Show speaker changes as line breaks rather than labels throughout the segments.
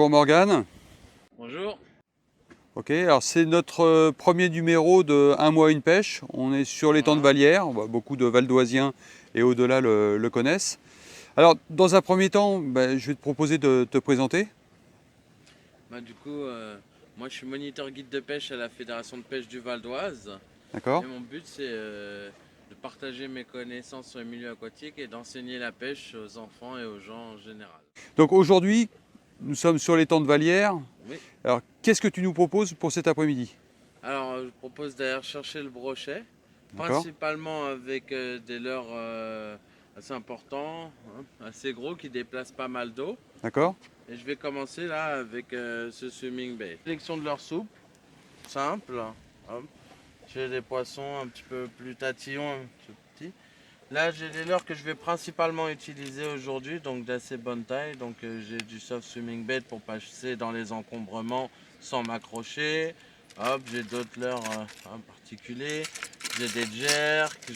Bonjour Morgane.
Bonjour.
Ok, alors c'est notre premier numéro de Un mois une pêche. On est sur l'étang de Vallières. Beaucoup de Valdoisiens et au-delà le connaissent. Alors, dans un premier temps, je vais te proposer de te présenter.
Moi je suis moniteur guide de pêche à la Fédération de pêche du Val d'Oise.
D'accord?
Et mon but c'est de partager mes connaissances sur les milieux aquatiques et d'enseigner la pêche aux enfants et aux gens en général.
Donc aujourd'hui, nous sommes sur l'étang de Vallières.
Oui.
Alors, qu'est-ce que tu nous proposes pour cet après-midi?
Alors je propose d'aller chercher le brochet,
D'accord?
principalement avec des leurres assez importants, hein, assez gros qui déplacent pas mal d'eau.
D'accord?
Et je vais commencer là avec ce swimming bait. Sélection de leur soupe, simple. Hop. J'ai des poissons un petit peu plus tatillons, un petit peu petits. Là, j'ai des leurres que je vais principalement utiliser aujourd'hui, donc d'assez bonne taille. Donc j'ai du soft swimming bait pour passer dans les encombrements sans m'accrocher. Hop, j'ai d'autres leurres particuliers. J'ai des jerks,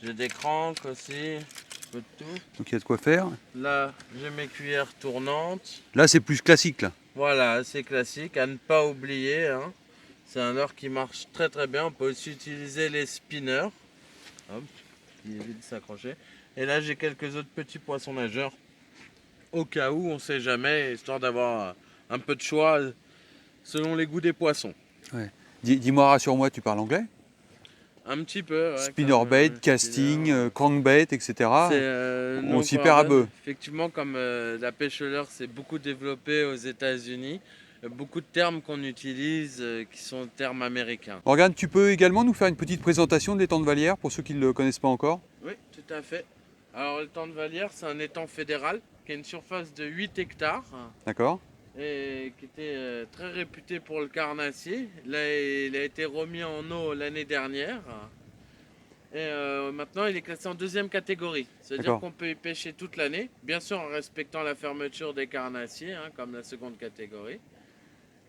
j'ai des cranks aussi, un peu de tout.
Donc il y a de quoi faire.
Là, j'ai mes cuillères tournantes.
Là, c'est plus classique là.
Voilà, c'est classique, à ne pas oublier, hein. C'est un leurre qui marche très très bien. On peut aussi utiliser les spinners, hop, qui évitent de s'accrocher. Et là, j'ai quelques autres petits poissons nageurs, au cas où, on ne sait jamais, histoire d'avoir un peu de choix selon les goûts des poissons.
Ouais. Dis-moi, rassure-moi, tu parles anglais?
Un petit peu, ouais,
Spinnerbait, casting,
spinner.
crankbait, etc.
C'est
On
non
s'y perd à peu.
effectivement, comme la pêche au leurre s'est beaucoup développée aux États-Unis, beaucoup de termes qu'on utilise qui sont termes américains.
Morgane, tu peux également nous faire une petite présentation de l'étang de Vallières pour ceux qui ne le connaissent pas encore?
Oui, tout à fait. Alors, l'étang de Vallières, c'est un étang fédéral qui a une surface de 8 hectares
D'accord?
et qui était très réputé pour le carnassier. Là, il a été remis en eau l'année dernière. Et maintenant, il est classé en deuxième catégorie. C'est-à-dire
D'accord.
qu'on peut y pêcher toute l'année, bien sûr en respectant la fermeture des carnassiers, hein, comme la seconde catégorie.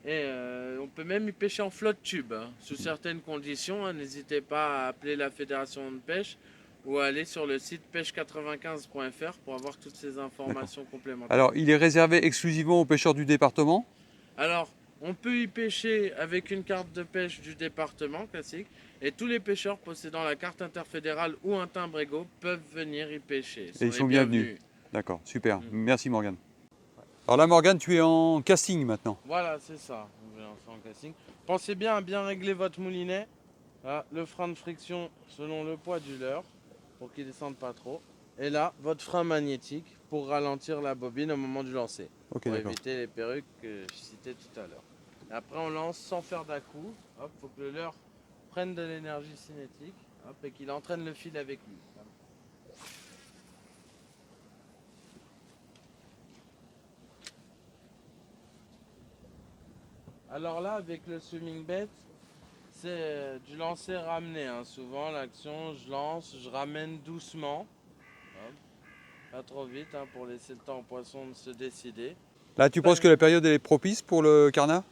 Et on peut même y pêcher en flotte tube, hein, sous certaines conditions, hein. N'hésitez pas à appeler la fédération de pêche ou à aller sur le site pêche95.fr pour avoir toutes ces informations complémentaires.
Alors, il est réservé exclusivement aux pêcheurs du département?
Alors, on peut y pêcher avec une carte de pêche du département classique et tous les pêcheurs possédant la carte interfédérale ou un timbre égaux peuvent venir y pêcher.
Et ils sont bienvenus. D'accord, super.
Mm.
Merci Morgane. Alors là, Morgane, tu es en casting maintenant.
Voilà, c'est ça. On va lancer en casting. Pensez bien à bien régler votre moulinet. Là, le frein de friction selon le poids du leurre pour qu'il ne descende pas trop. Et là, votre frein magnétique pour ralentir la bobine au moment du lancer.
Ok,
Pour
d'accord.
éviter les perruques que je citais tout à l'heure. Après, on lance sans faire d'à-coup. Hop, faut que le leurre prenne de l'énergie cinétique, hop, et qu'il entraîne le fil avec lui. Alors là, avec le swimming bait, c'est du lancer ramené, hein. Souvent, l'action, je lance, je ramène doucement. Hop, pas trop vite, hein, pour laisser le temps au poisson de se décider.
Là, tu penses que la période elle est propice pour le carnat?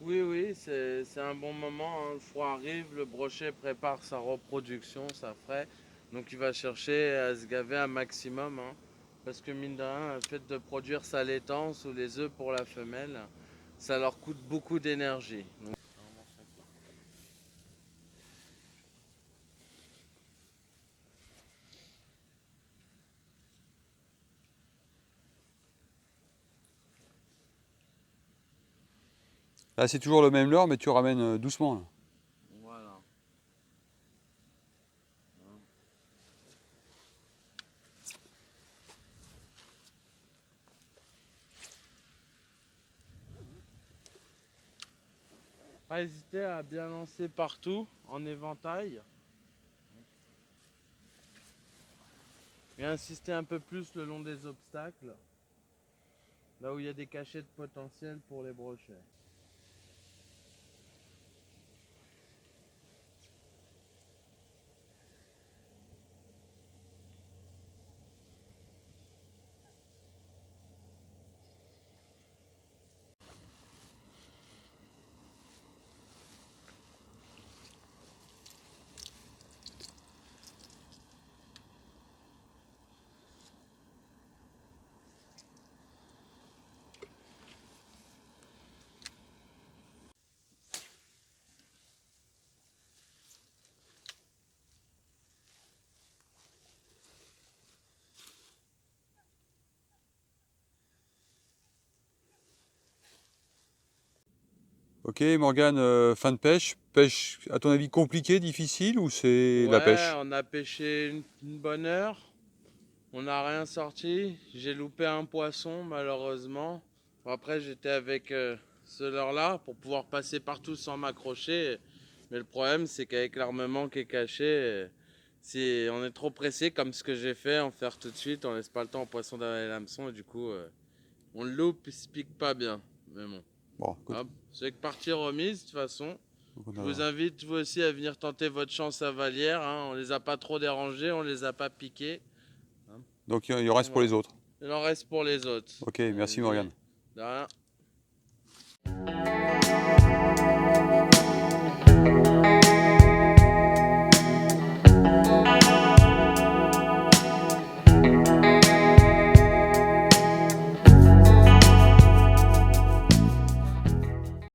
Oui, oui, c'est un bon moment, hein. Le froid arrive, le brochet prépare sa reproduction, sa frais. Donc il va chercher à se gaver un maximum, hein. Parce que mine de rien, le fait de produire sa laitance ou les œufs pour la femelle, ça leur coûte beaucoup d'énergie.
Là, c'est toujours le même leurre, mais tu ramènes doucement. Là.
Voilà. Pas hésiter à bien lancer partout en éventail. Et insister un peu plus le long des obstacles. Là où il y a des cachettes potentielles pour les brochets.
Ok, Morgane, fin de pêche. Pêche, à ton avis, compliquée, difficile ou c'est la pêche?
On a pêché une bonne heure. On n'a rien sorti. J'ai loupé un poisson, malheureusement. Bon, après, j'étais avec ce leurre-là pour pouvoir passer partout sans m'accrocher. Mais le problème, c'est qu'avec l'armement qui est caché, si on est trop pressé, comme ce que j'ai fait, en faire tout de suite, on laisse pas le temps au poisson d'avaler l'hameçon et du coup, on le loupe, il se pique pas bien. Mais bon,
Bon, écoute,
hop, c'est que partie remise de toute façon.
donc on
Je vous
a-
invite vous aussi à venir tenter votre chance à Vallière, hein. On les a pas trop dérangés, on les a pas piqués, hein.
donc il en reste pour
Voilà.
les autres.
Il en reste pour les autres.
Ok, merci
Allez-y.
Morgane.
De rien.